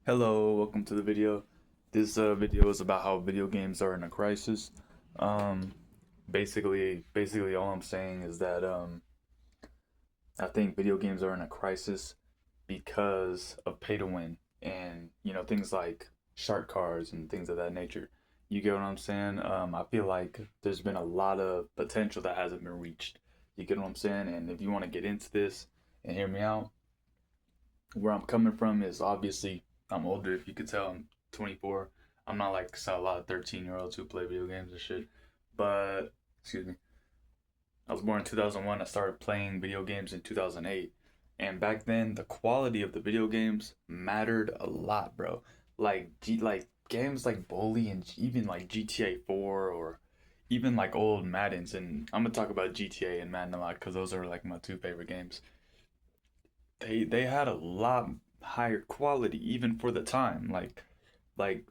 Hello, welcome to the video. This video is about how video games are in a crisis. Um, basically, all I'm saying is that I think video games are in a crisis because of pay to win and things like shark cards and things of that nature. You get what I'm saying? I feel like there's been a lot of potential that hasn't been reached. You get what I'm saying? And if you want to get into this and hear me out, where I'm coming from is obviously I'm older. If you could tell, I'm 24. I'm not like a lot of 13-year-olds who play video games and shit. But excuse me, I was born in 2001. I started playing video games in 2008, and back then the quality of the video games mattered a lot, bro. Like games like Bully and even like GTA 4 or even like old Maddens. And I'm gonna talk about GTA and Madden a lot because those are like my two favorite games. They had a lot higher quality even for the time. Like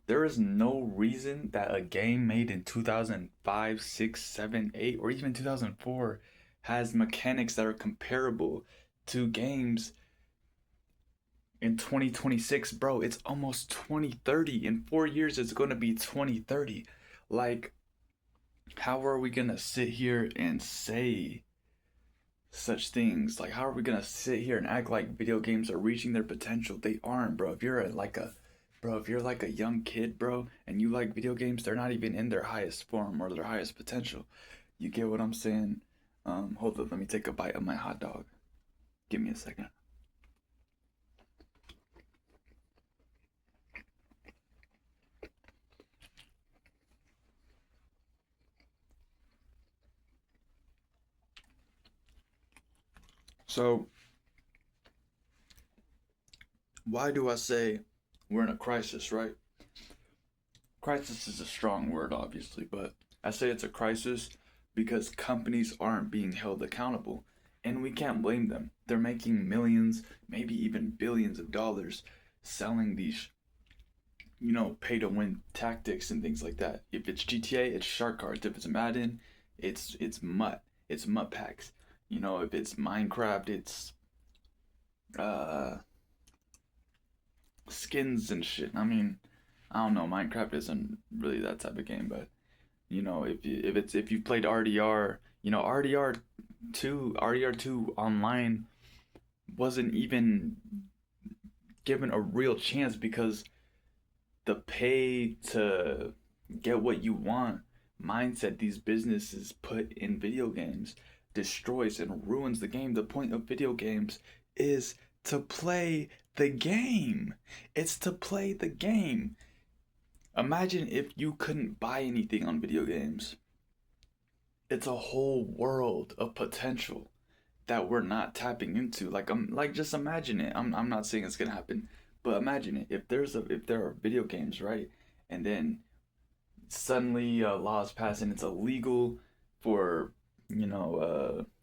there is no reason that a game made in 2005, 6, 7, 8, or even 2004 has mechanics that are comparable to games in 2026, bro. It's almost 2030. In 4 years it's going to be 2030. Like how are we going to sit here and say such things? Like, how are we gonna sit here and act like video games are reaching their potential? They aren't, bro. If you're like a young kid, bro, and you like video games, they're not even in their highest form or their highest potential. You get what I'm saying? Hold up, let me take a bite of my hot dog. Give me a second. So, why do I say we're in a crisis, right? Crisis is a strong word, obviously, but I say it's a crisis because companies aren't being held accountable. And we can't blame them. They're making millions, maybe even billions of dollars selling these, pay to win tactics and things like that. If it's GTA, it's shark cards. If it's Madden, it's MUT. It's MUT packs. If it's Minecraft, it's uh skins and shit. I mean, I don't know. Minecraft isn't really that type of game, but if you played RDR, RDR2 online wasn't even given a real chance because the pay to get what you want mindset these businesses put in video games destroys and ruins the game. The point of video games is to play the game. It's to play the game. Imagine if you couldn't buy anything on video games. It's a whole world of potential that we're not tapping into. Like just imagine it. I'm not saying it's gonna happen, but imagine it. If there are video games, right? And then suddenly laws pass and it's illegal for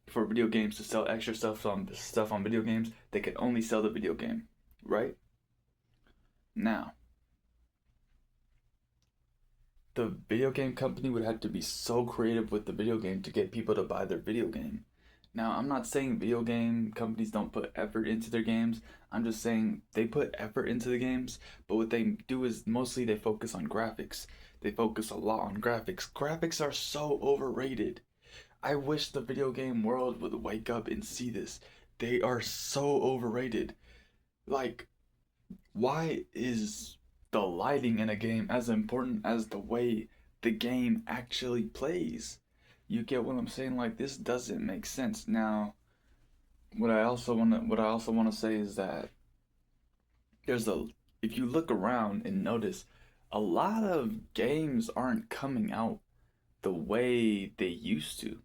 for video games to sell extra stuff on video games. They can only sell the video game, right? Now, the video game company would have to be so creative with the video game to get people to buy their video game. Now, I'm not saying video game companies don't put effort into their games. I'm just saying they put effort into the games, but what they do is mostly they focus on graphics. They focus a lot on graphics. Graphics are so overrated. I wish the video game world would wake up and see this. They are so overrated. Like, why is the lighting in a game as important as the way the game actually plays? You get what I'm saying? Like this doesn't make sense. Now, what I also want to say is that there's a if you look around and notice a lot of games aren't coming out the way they used to.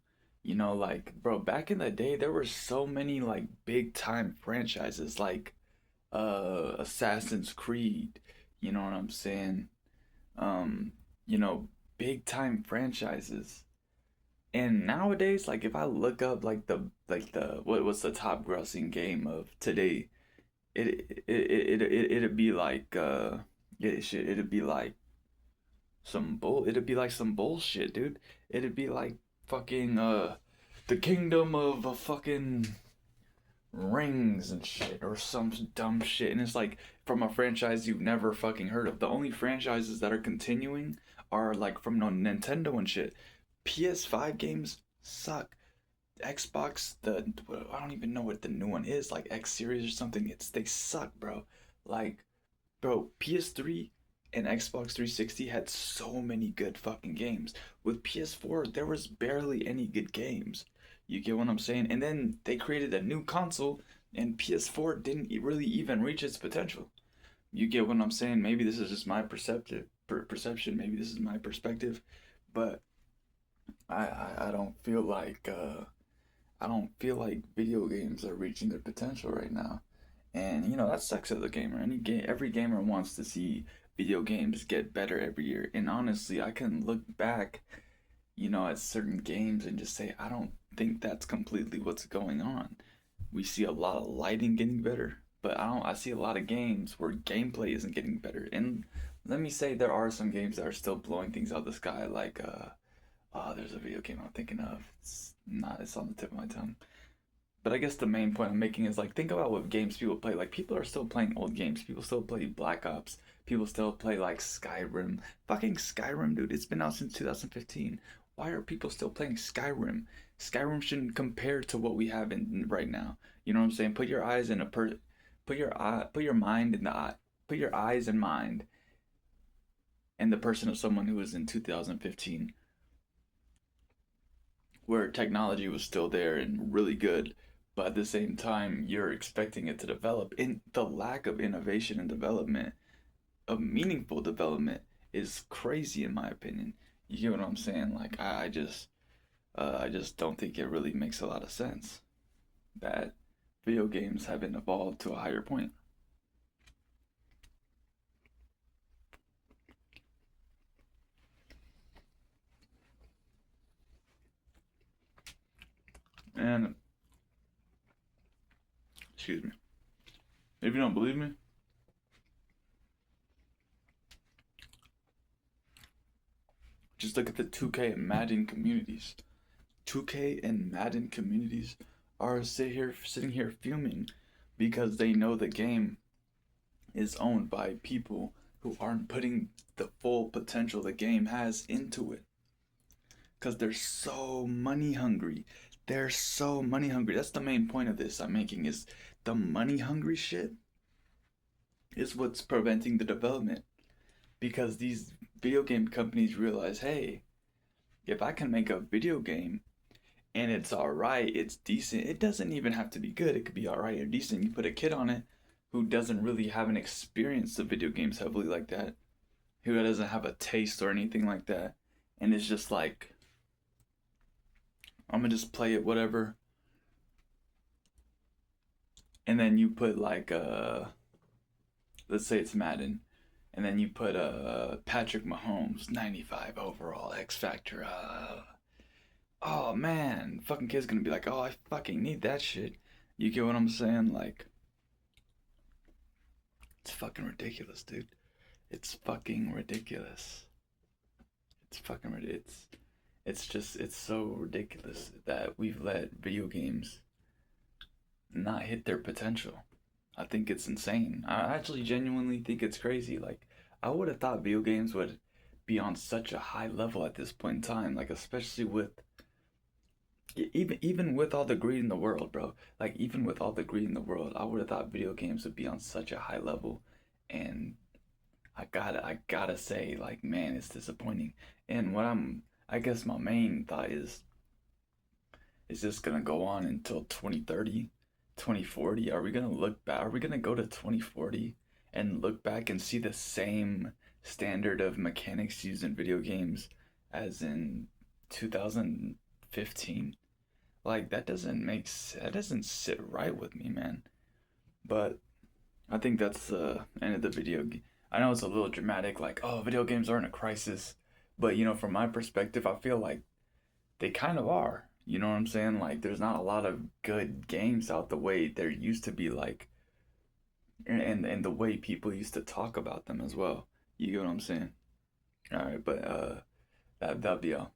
Like bro, back in the day there were so many like big time franchises like Assassin's Creed, you know what I'm saying? Um, you know, big time franchises. And nowadays, like if I look up like the what's the top grossing game of today, it'd be like it'd be like it'd be like some bullshit, dude. It'd be like fucking the kingdom of a fucking rings and shit or some dumb shit, and it's like from a franchise you've never fucking heard of. The only franchises that are continuing are like from no Nintendo and shit. PS5 games suck. Xbox, the I don't even know what the new one is, like X series or something. They suck, bro. Like, bro, PS3 and Xbox 360 had so many good fucking games. With PS4, there was barely any good games. You get what I'm saying? And then they created a new console, and PS4 didn't really even reach its potential. You get what I'm saying? Maybe this is just my perception. Maybe this is my perspective, but I don't feel like video games are reaching their potential right now. And you know that sucks as a gamer. Every gamer wants to see video games get better every year. And honestly, I can look back, at certain games and just say I don't think that's completely what's going on. We see a lot of lighting getting better, but I see a lot of games where gameplay isn't getting better. And let me say there are some games that are still blowing things out of the sky, like there's a video game I'm thinking of. It's on the tip of my tongue. But I guess the main point I'm making is like think about what games people play. Like people are still playing old games. People still play Black Ops. People still play like Skyrim. Fucking Skyrim, dude. It's been out since 2015. Why are people still playing Skyrim? Skyrim shouldn't compare to what we have in right now. You know what I'm saying? Put your mind in the eye. Put your eyes and mind in the person of someone who was in 2015 where technology was still there and really good, but at the same time, you're expecting it to develop. And the lack of innovation and development, of meaningful development, is crazy in my opinion. You get what I'm saying? Like I just don't think it really makes a lot of sense that video games haven't evolved to a higher point. And excuse me, if you don't believe me, just look at the 2K and Madden communities. 2K and Madden communities are sitting here fuming because they know the game is owned by people who aren't putting the full potential the game has into it because they're so money hungry. They're so money hungry. That's the main point of this I'm making is the money hungry shit is what's preventing the development because these video game companies realize, hey, if I can make a video game and it's all right, it's decent. It doesn't even have to be good. It could be all right or decent. You put a kid on it who doesn't really have an experience of video games heavily like that, who doesn't have a taste or anything like that, and it's just like, I'm gonna just play it, whatever. And then you put like let's say it's Madden, and then you put Patrick Mahomes, 95 overall, X Factor. Oh man, fucking kid's gonna be like, oh, I fucking need that shit. You get what I'm saying? Like, it's fucking ridiculous, dude. It's fucking ridiculous. It's fucking ridiculous. It's so ridiculous that we've let video games not hit their potential. I think it's insane. I actually genuinely think it's crazy. Like, I would have thought video games would be on such a high level at this point in time, like especially with even with all the greed in the world, bro. Like even with all the greed in the world, I would have thought video games would be on such a high level, and I gotta say, like, man, it's disappointing. And I guess my main thought is this gonna go on until 2030, 2040? Are we gonna look back? Are we gonna go to 2040 and look back and see the same standard of mechanics used in video games as in 2015? Like that doesn't sit right with me, man. But I think that's the end of the video. I know it's a little dramatic, like, oh, video games are in a crisis. But, from my perspective, I feel like they kind of are. You know what I'm saying? Like, there's not a lot of good games out the way there used to be, like, and the way people used to talk about them as well. You get what I'm saying? All right, but that'll be all.